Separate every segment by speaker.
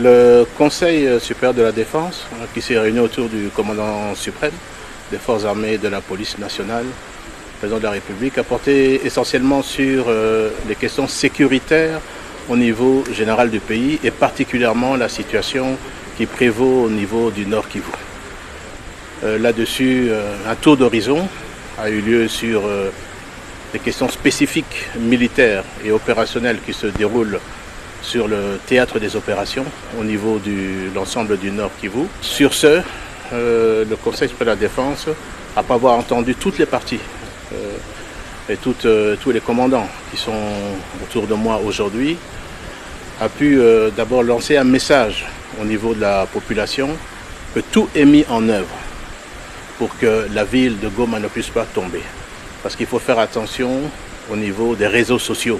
Speaker 1: Le Conseil supérieur de la défense, qui s'est réuni autour du commandant suprême des forces armées et de la police nationale, président de la République, a porté essentiellement sur les questions sécuritaires au niveau général du pays et particulièrement la situation qui prévaut au niveau du Nord Kivu. Là-dessus, un tour d'horizon a eu lieu sur des questions spécifiques militaires et opérationnelles qui se déroulent sur le théâtre des opérations au niveau de l'ensemble du Nord Kivu. Sur ce, le Conseil supérieur de la défense, après avoir entendu toutes les parties et tous les commandants qui sont autour de moi aujourd'hui, a pu d'abord lancer un message au niveau de la population que tout est mis en œuvre pour que la ville de Goma ne puisse pas tomber. Parce qu'il faut faire attention au niveau des réseaux sociaux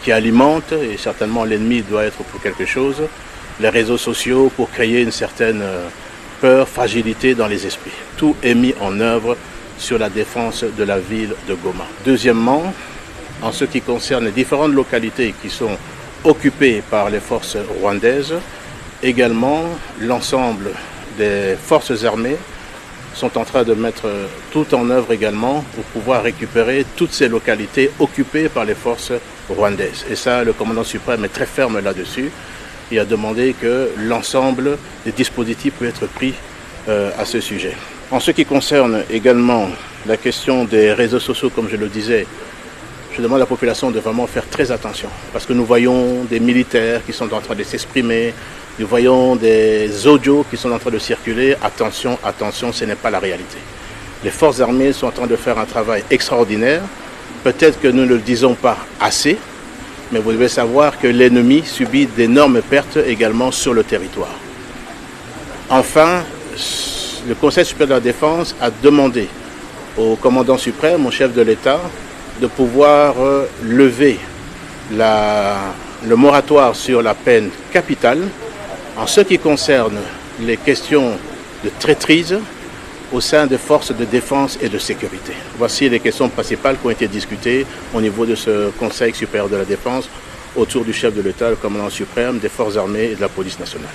Speaker 1: qui alimentent, et certainement l'ennemi doit être pour quelque chose, les réseaux sociaux pour créer une certaine peur, fragilité dans les esprits. Tout est mis en œuvre sur la défense de la ville de Goma. Deuxièmement, en ce qui concerne les différentes localités qui sont occupées par les forces rwandaises, également l'ensemble des forces armées sont en train de mettre tout en œuvre également pour pouvoir récupérer toutes ces localités occupées par les forces rwandaises. Et ça, le commandant suprême est très ferme là-dessus. Il a demandé que l'ensemble des dispositifs puissent être pris à ce sujet. En ce qui concerne également la question des réseaux sociaux, comme je le disais, je demande à la population de vraiment faire très attention parce que nous voyons des militaires qui sont en train de s'exprimer, nous voyons des audios qui sont en train de circuler. Attention, attention, ce n'est pas la réalité. Les forces armées sont en train de faire un travail extraordinaire. Peut-être que nous ne le disons pas assez, mais vous devez savoir que l'ennemi subit d'énormes pertes également sur le territoire. Enfin, le Conseil supérieur de la défense a demandé au commandant suprême, au chef de l'État, de pouvoir lever le moratoire sur la peine capitale en ce qui concerne les questions de traîtrise au sein des forces de défense et de sécurité. Voici les questions principales qui ont été discutées au niveau de ce Conseil supérieur de la défense autour du chef de l'État, le commandant suprême des forces armées et de la police nationale.